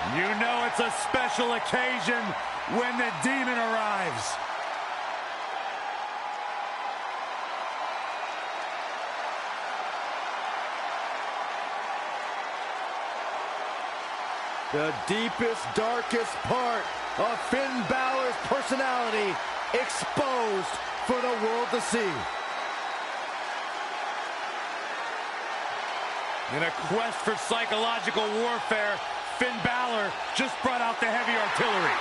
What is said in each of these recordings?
You know it's a special occasion when the Demon arrives. The deepest, darkest part of Finn Balor's personality exposed for the world to see. In a quest for psychological warfare, Finn Balor just brought out the heavy artillery.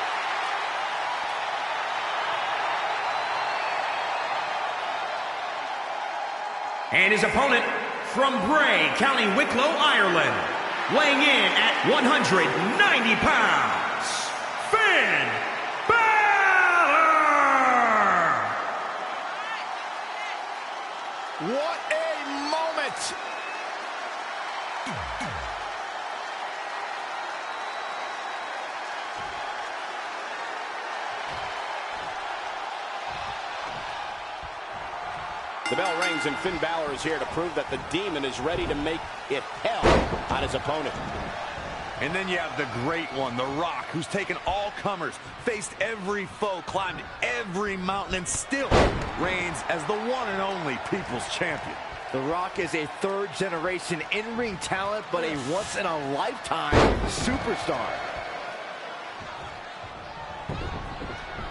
And his opponent from Bray, County Wicklow, Ireland, weighing in at 190 pounds, Finn Balor! What a moment! The bell rings and Finn Balor is here to prove that the Demon is ready to make it hell on his opponent. And then you have the great one, The Rock, who's taken all comers, faced every foe, climbed every mountain, and still reigns as the one and only People's Champion. The Rock is a third-generation in-ring talent, but a once-in-a-lifetime superstar.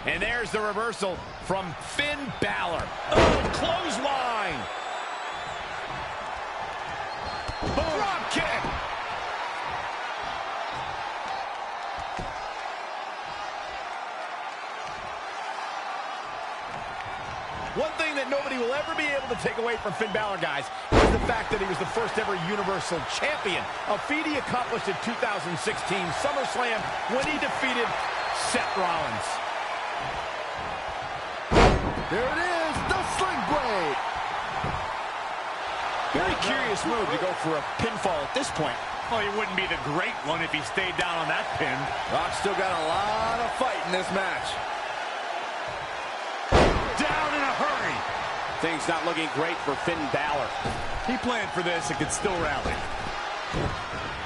And there's the reversal from Finn Balor. Oh, clothesline! Drop kick! One thing that nobody will ever be able to take away from Finn Balor, guys, is the fact that he was the first ever Universal Champion, a feat he accomplished in 2016 SummerSlam when he defeated Seth Rollins. There it is, the Sling Blade. Very curious move to go for a pinfall at this point. Well, he wouldn't be the great one if he stayed down on that pin. Rock still got a lot of fight in this match. Down in a hurry. Things not looking great for Finn Balor. He planned for this and could still rally.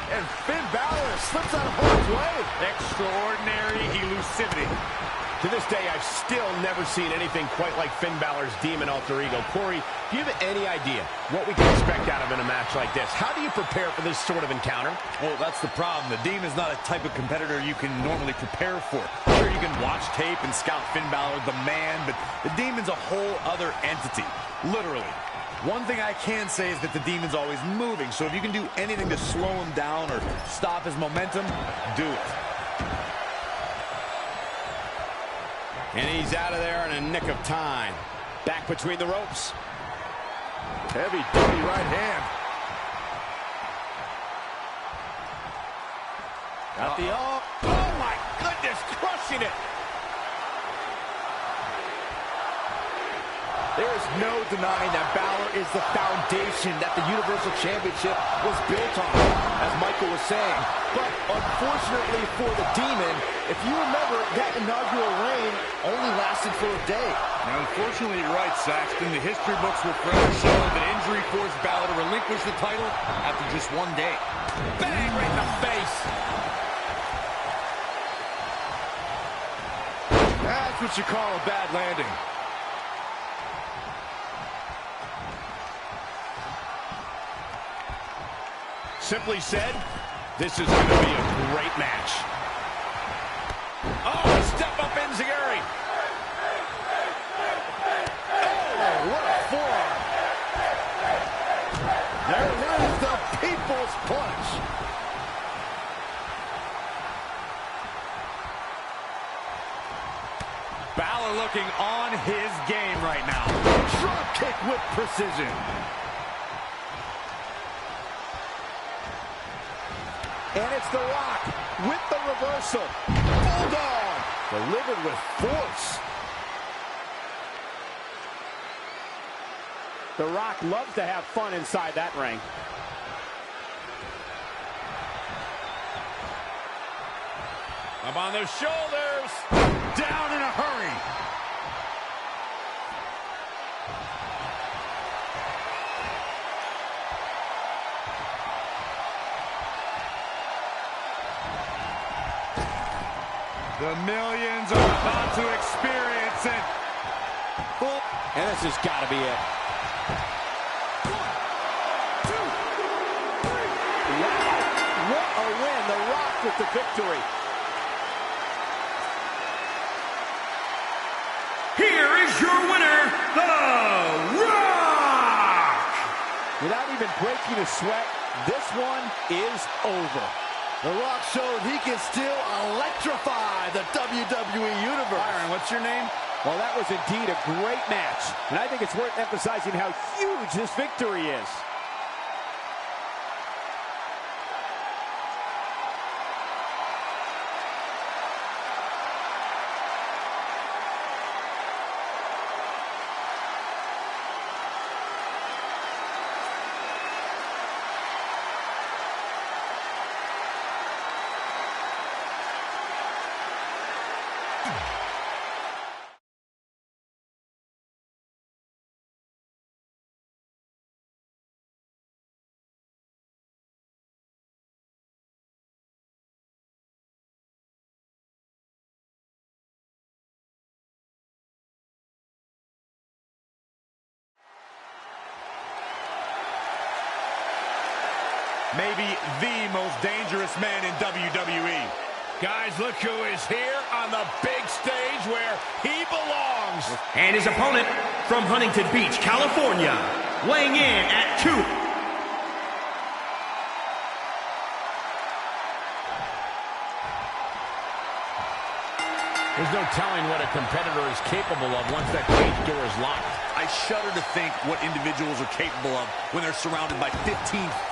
And Finn Balor slips out of harm's way. Extraordinary elusivity. To this day, I've still never seen anything quite like Finn Balor's Demon alter ego. Corey, do you have any idea what we can expect out of in a match like this? How do you prepare for this sort of encounter? Well, that's the problem. The Demon's not a type of competitor you can normally prepare for. Sure, you can watch tape and scout Finn Balor, the man, but the Demon's a whole other entity, literally. One thing I can say is that the Demon's always moving, so if you can do anything to slow him down or stop his momentum, do it. And he's out of there in a nick of time. Back between the ropes. Heavy-duty right hand. Got the all. Oh, my goodness, crushing it. There is no denying that Balor is the foundation that the Universal Championship was built on, as Michael was saying. But unfortunately for the Demon, if you remember, that inaugural reign only lasted for a day. Now, unfortunately, you're right, Saxton. The history books will forever show that injury forced Balor to relinquish the title after just one day. Bang, right in the face. That's what you call a bad landing. Simply said, this is going to be a great match. Oh, step up Enziguri. Oh, what a forearm. There it is, the People's Punch. Balor looking on his game right now. Drop kick with precision. And it's The Rock with the reversal. Bulldog delivered with force. The Rock loves to have fun inside that ring. Up on those shoulders. Down in a hurry. The millions are about to experience it. And this has got to be it. 1, 2, 3. Wow, what a win. The Rock with the victory. Here is your winner, The Rock! Without even breaking a sweat, this one is over. The Rock showed he can still electrify the WWE Universe. Byron, what's your name? Well, that was indeed a great match. And I think it's worth emphasizing how huge this victory is. Maybe the most dangerous man in WWE. Guys, look who is here on the big stage where he belongs. And his opponent from Huntington Beach, California, weighing in at 2. There's no telling what a competitor is capable of once that cage door is locked. I shudder to think what individuals are capable of when they're surrounded by 15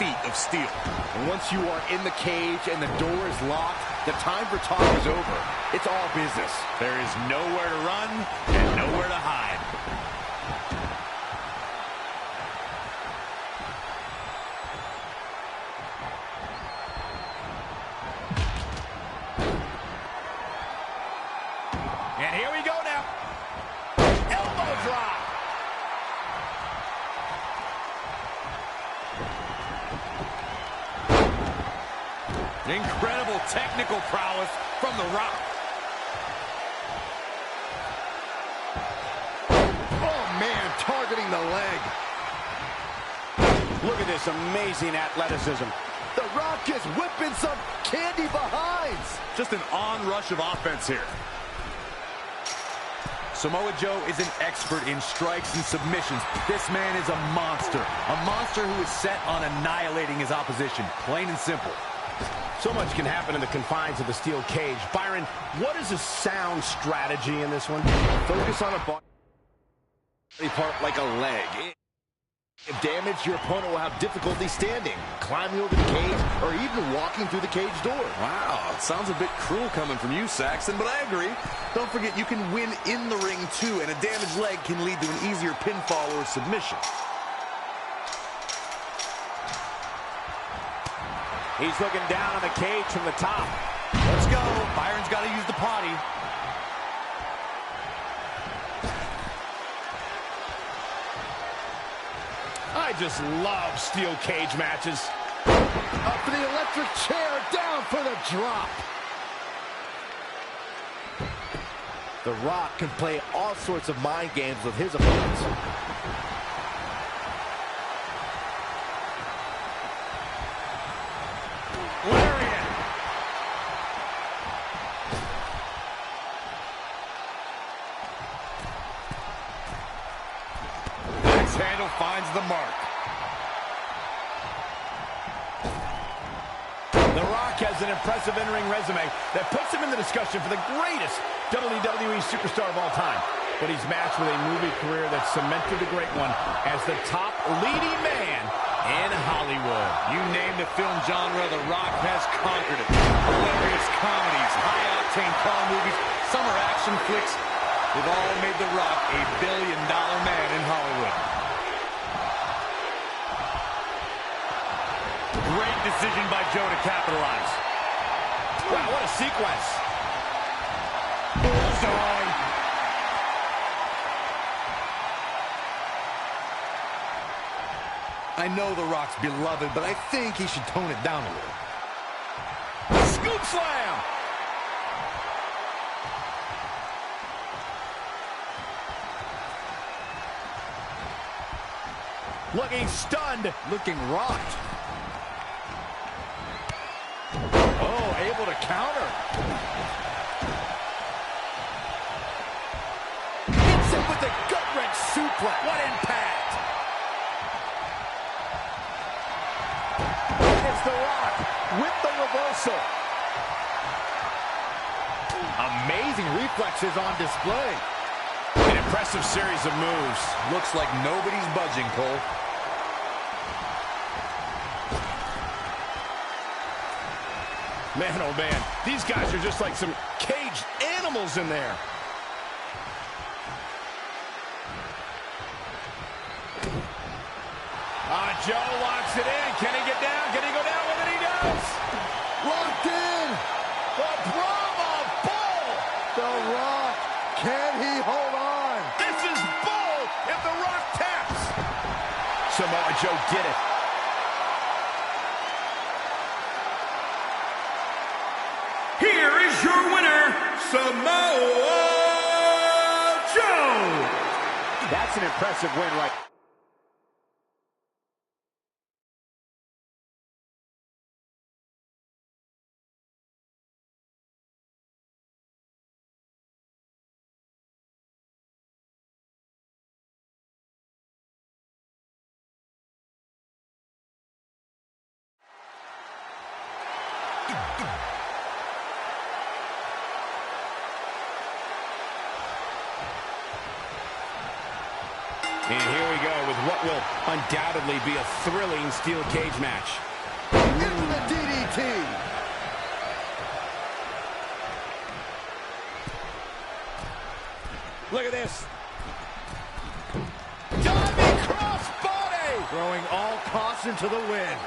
feet of steel. And once you are in the cage and the door is locked, the time for talk is over. It's all business. There is nowhere to run and nowhere to hide. And here we go now. Elbow drop. Incredible technical prowess from The Rock. Oh, man, targeting the leg. Look at this amazing athleticism. The Rock is whipping some candy behinds. Just an onrush of offense here. Samoa Joe is an expert in strikes and submissions. This man is a monster who is set on annihilating his opposition, plain and simple. So much can happen in the confines of the steel cage. Byron, what is a sound strategy in this one? Focus on a body part like a leg. If damaged, your opponent will have difficulty standing, climbing over the cage, or even walking through the cage door. Wow, it sounds a bit cruel coming from you, Saxton, but I agree. Don't forget, you can win in the ring, too, and a damaged leg can lead to an easier pinfall or submission. He's looking down on the cage from the top. Let's go. Byron's got to use the potty. I just love steel cage matches. Up for the electric chair, down for the drop. The Rock can play all sorts of mind games with his opponents. Lariat. Axe handle finds the mark. The Rock has an impressive in-ring resume that puts him in the discussion for the greatest WWE superstar of all time. But he's matched with a movie career that cemented the great one as the top leading man in Hollywood. You name the film genre, The Rock has conquered it. Hilarious comedies, high-octane car movies, summer action flicks, they've all made The Rock a billion-dollar man in Hollywood. Great decision by Joe to capitalize. Wow, what a sequence. Bullseye. I know The Rock's beloved, but I think he should tone it down a little. Scoop slam. looking stunned. Looking rocked. Oh, able to counter. Hits him with a gut-wrench suplex. What impact! And it's The Rock with the reversal. Amazing reflexes on display. An impressive series of moves. Looks like nobody's budging, Cole. Man, oh man, these guys are just like some caged animals in there. Joe locks it in. Can he get down? Can he go down with it? He does. Locked in. The Brahma Bull. The Rock. Can he hold on? This is Bull if The Rock taps. Samoa Joe did it. Here is your winner, Samoa Joe. That's an impressive win right now. And here we go with what will undoubtedly be a thrilling steel cage match. Into the DDT. Look at this. Diving crossbody! Throwing all caution to the wind.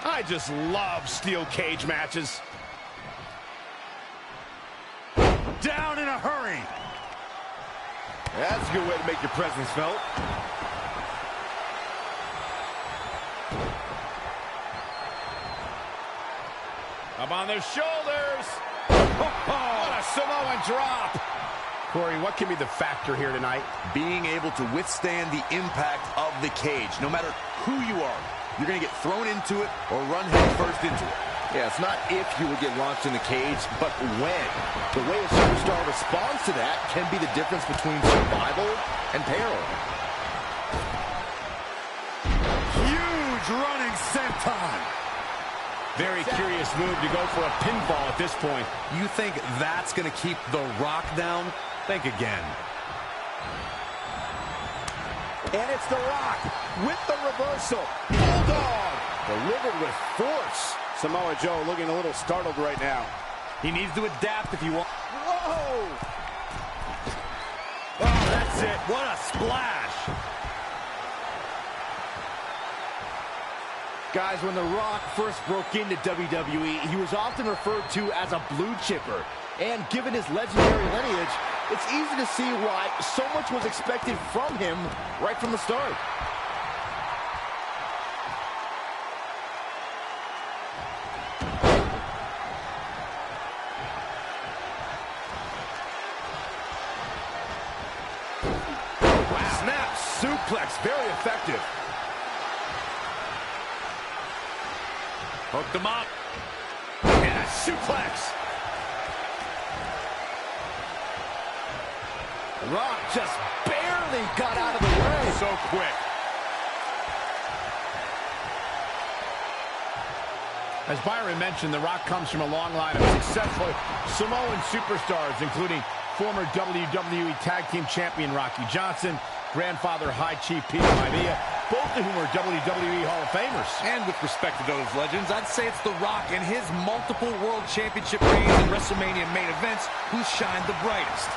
I just love steel cage matches. Down in a hurry. That's a good way to make your presence felt. Up on their shoulders. What a Samoan drop. Corey, what can be the factor here tonight? Being able to withstand the impact of the cage. No matter who you are, you're going to get thrown into it or run head first into it. Yeah, it's not if you will get launched in the cage, but when. The way a superstar responds to that can be the difference between survival and peril. Huge running senton. Very curious move to go for a pinfall at this point. You think that's going to keep The Rock down? Think again. And it's The Rock with the reversal. Bulldog delivered with force. Samoa Joe looking a little startled right now. He needs to adapt if you want. Whoa! Oh, that's it. What a splash. Guys, when The Rock first broke into WWE, he was often referred to as a blue chipper. And given his legendary lineage, it's easy to see why so much was expected from him right from the start. Snap suplex, very effective. Hooked him up. And a suplex. Rock just barely got out of the way. So quick. As Byron mentioned, The Rock comes from a long line of successful Samoan superstars, including former WWE Tag Team Champion Rocky Johnson, grandfather High Chief Peter Maivia, both of whom are WWE Hall of Famers. And with respect to those legends, I'd say it's The Rock and his multiple World Championship reigns and WrestleMania main events who shine the brightest.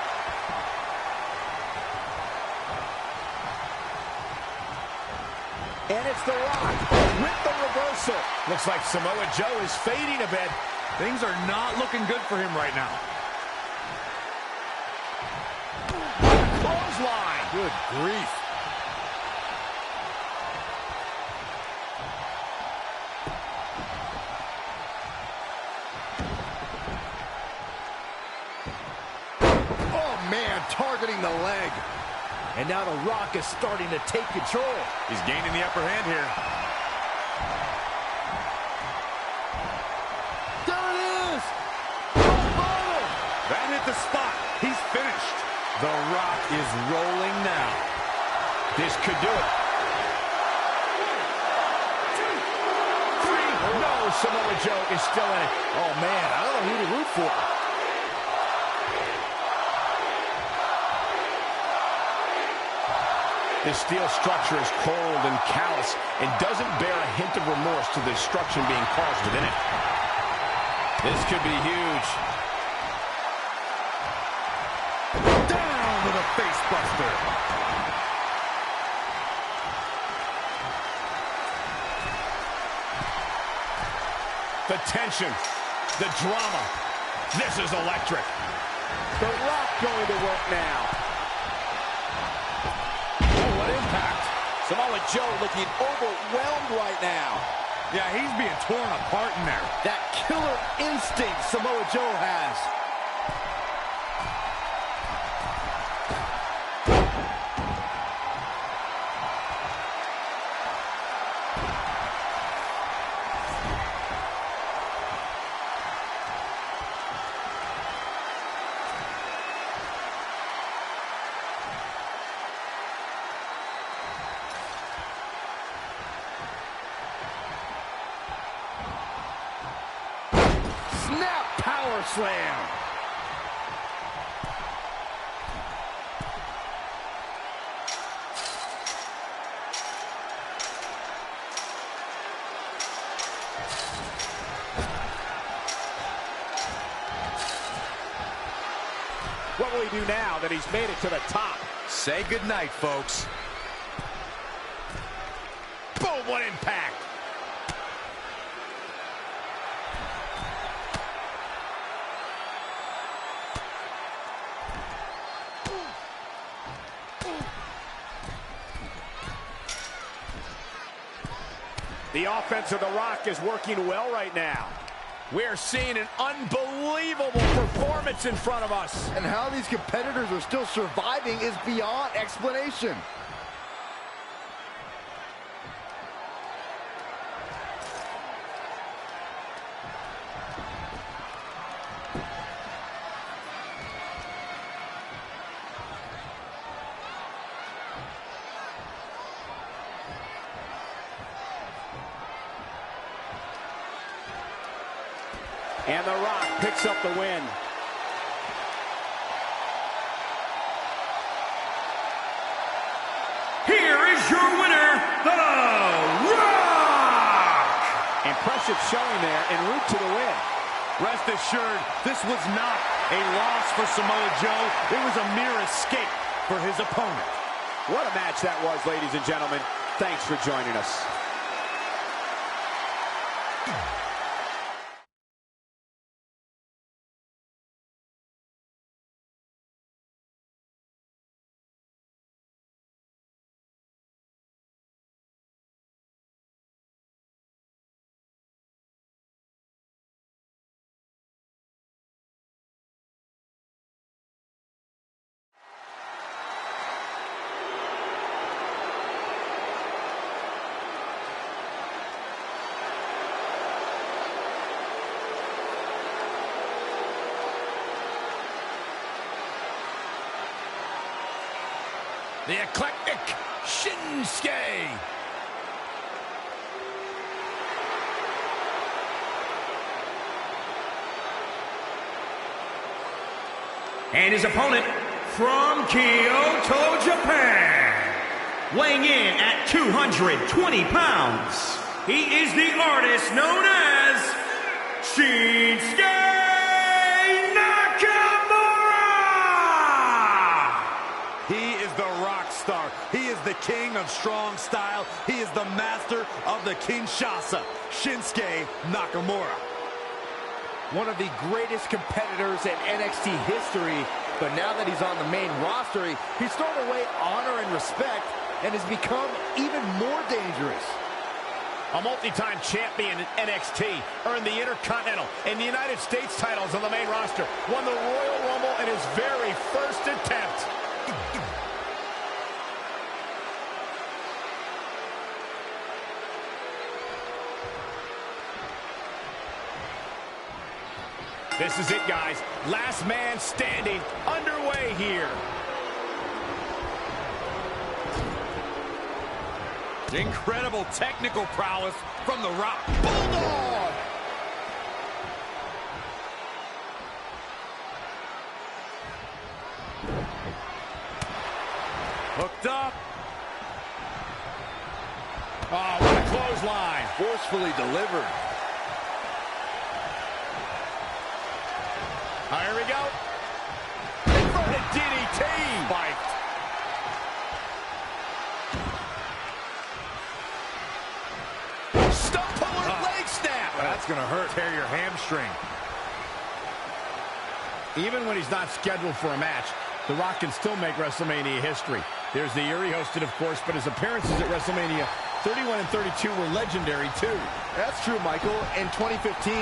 And it's The Rock with the reversal. Looks like Samoa Joe is fading a bit. Things are not looking good for him right now. Clothesline. Good grief. Oh, man. the leg. And now The Rock is starting to take control. He's gaining the upper hand here. There it is! That hit the spot. He's finished. The Rock is rolling now. This could do it. 1, 2, 3. No, Samoa Joe is still in it. Oh, man, I don't know who to root for. The steel structure is cold and callous and doesn't bear a hint of remorse to the destruction being caused within it. This could be huge. Down with a face buster. The tension, the drama. This is electric. The Rock going to work now. What impact. Samoa Joe looking overwhelmed right now. Yeah, he's being torn apart in there. That killer instinct Samoa Joe has. Snap power slam. What will he do now that he's made it to the top? Say goodnight, folks. Boom, what impact. The offense of The Rock is working well right now. We're seeing an unbelievable performance in front of us. And how these competitors are still surviving is beyond explanation. And The Rock picks up the win. Here is your winner, The Rock! Impressive showing there en route to the win. Rest assured, this was not a loss for Samoa Joe. It was a mere escape for his opponent. What a match that was, ladies and gentlemen. Thanks for joining us. The eclectic Shinsuke. And his opponent from Kyoto, Japan, weighing in at 220 pounds, he is the artist known as Shinsuke Nakamura! He is the rock star. He is the king of strong style. He is the master of the Kinshasa, Shinsuke Nakamura. One of the greatest competitors in NXT history, but now that he's on the main roster, he's thrown away honor and respect and has become even more dangerous. A multi-time champion in NXT, earned the Intercontinental and the United States titles on the main roster, won the Royal Rumble in his very first attempt. This is it, guys. Last man standing underway here. Incredible technical prowess from The Rock. Bulldog! Hooked up. Oh, what a clothesline. Forcefully delivered. Here we go. Inverted DDT. Spiked. Stump puller leg snap. That's going to hurt. Tear your hamstring. Even when he's not scheduled for a match, The Rock can still make WrestleMania history. There's the year he hosted, of course, but his appearances at WrestleMania 31 and 32 were legendary, too. That's true, Michael. In 2015,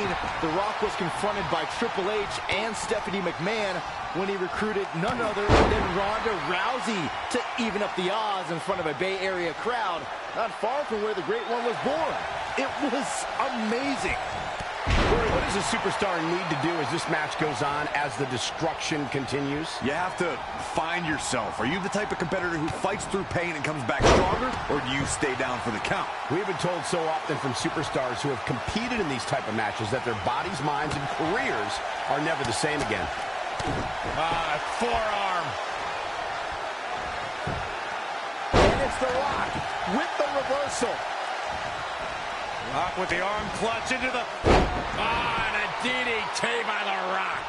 The Rock was confronted by Triple H and Stephanie McMahon when he recruited none other than Ronda Rousey to even up the odds in front of a Bay Area crowd, not far from where the Great One was born. It was amazing. Corey, what does a superstar need to do as this match goes on, as the destruction continues? You have to find yourself. Are you the type of competitor who fights through pain and comes back stronger, or do you stay down for the count? We've been told so often from superstars who have competed in these type of matches that their bodies, minds, and careers are never the same again. Forearm. And it's The Rock with the reversal. Rock with the arm clutch into the... And a DDT by The Rock.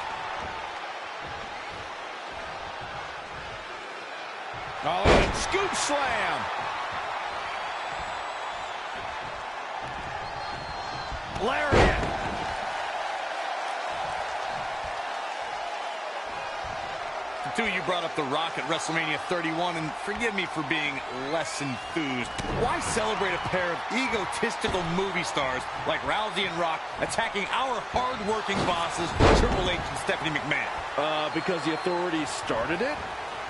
Oh, and a scoop slam. Lariat. Two, you brought up The Rock at WrestleMania 31, and forgive me for being less enthused. Why celebrate a pair of egotistical movie stars like Rousey and Rock attacking our hard-working bosses, Triple H and Stephanie McMahon? Because the authorities started it,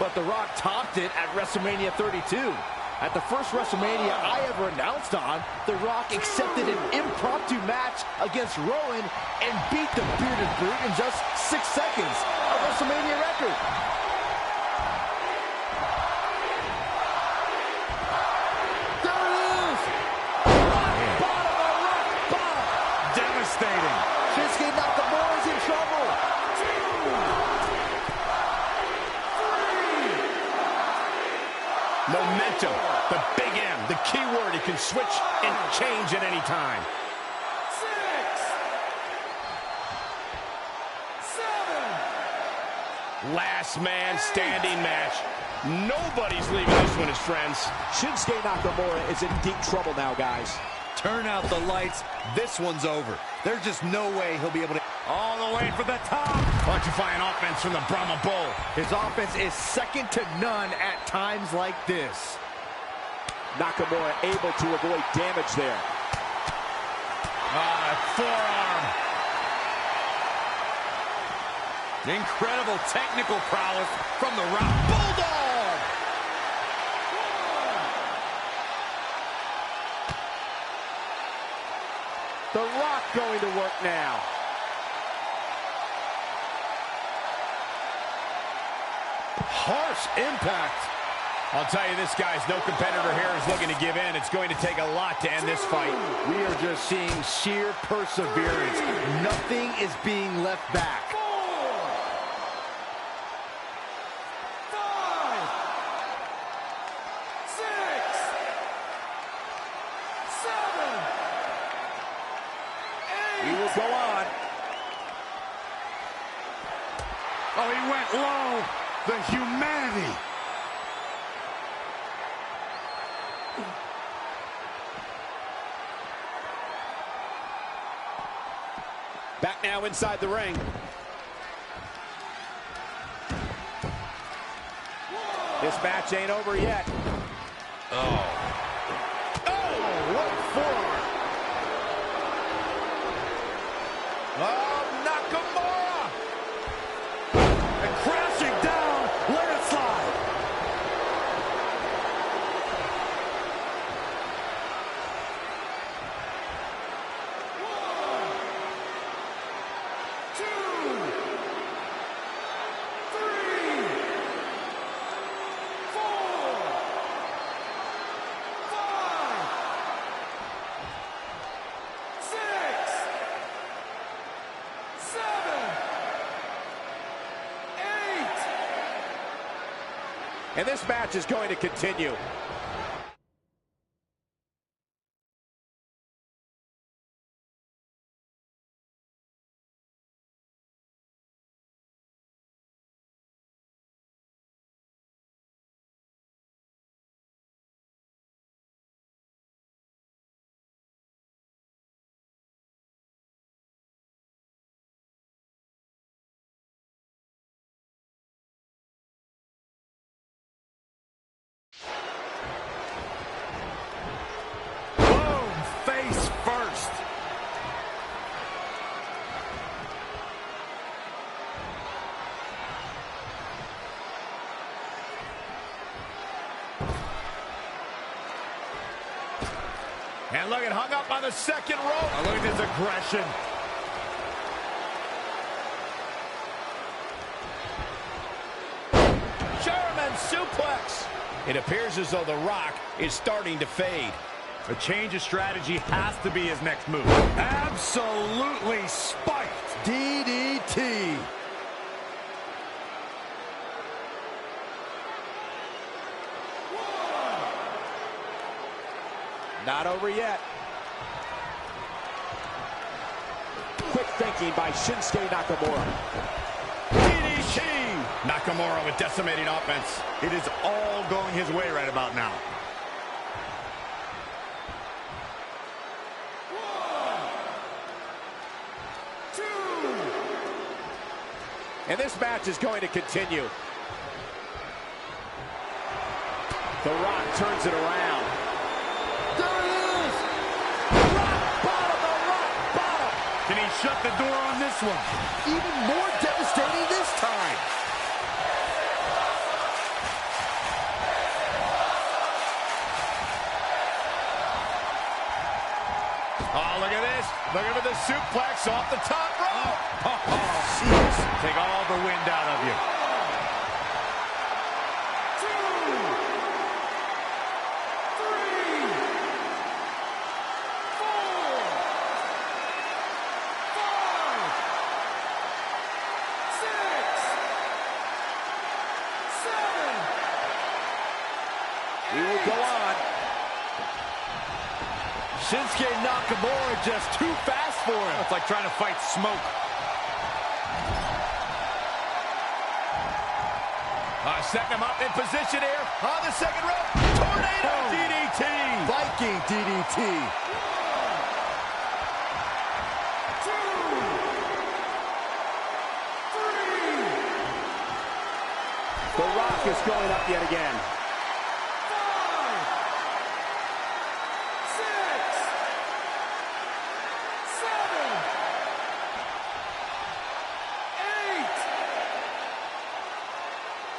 but The Rock topped it at WrestleMania 32. At the first WrestleMania I ever announced on, The Rock accepted an impromptu match against Rowan and beat the bearded brute in just 6 seconds, a WrestleMania record. There it is! Rock bottom, rock bottom! Devastating. Shinsuke Nakamura's in trouble. Momentum, the big M, the key word. He can switch and change at any time. 6, 7. Last man standing match. Nobody's leaving this one, his friends. Shinsuke Nakamura is in deep trouble now, guys. Turn out the lights. This one's over. There's just no way he'll be able to... All the way for the top. Electrifying offense from the Brahma Bull. His offense is second to none at times like this. Nakamura able to avoid damage there. Forearm. Incredible technical prowess from The Rock. Bulldog! The Rock going to work now. Harsh impact. I'll tell you, this guy's no competitor here is looking to give in. It's going to take a lot to end this fight. We are just seeing sheer perseverance. Nothing is being left back. 4, 5, 6, 7, 8. We will go on. Oh, he went low. The humanity. Back now inside the ring. This match ain't over yet. Oh, what forearm. Oh, Nakamura. And crashing down. Let it slide. And this match is going to continue. Face first. And look at hung up on the second rope. Oh, look at this aggression. German suplex. It appears as though The Rock is starting to fade. A change of strategy has to be his next move. Absolutely spiked. DDT. Not over yet. Quick thinking by Shinsuke Nakamura. DDT. Nakamura with decimating offense. It is all going his way right about now. And this match is going to continue. The Rock turns it around. There it is! Rock bottom, the Rock bottom! Can he shut the door on this one? Even more devastating this time. Oh, look at this. Looking for the suplex off the top rope. Jeez. Take all the wind out of you. 2, 3, 4, 5, 6, 7. We will go on. Shinsuke Nakamura just too fast for him. It's like trying to fight smoke. Setting him up in position here on the second rope. Tornado DDT. Viking DDT. 2, The Rock is going up yet again. 5, 6, 7,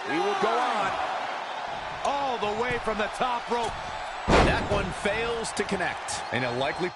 8. We will go on. All the way from the top rope. That one fails to connect. And a likely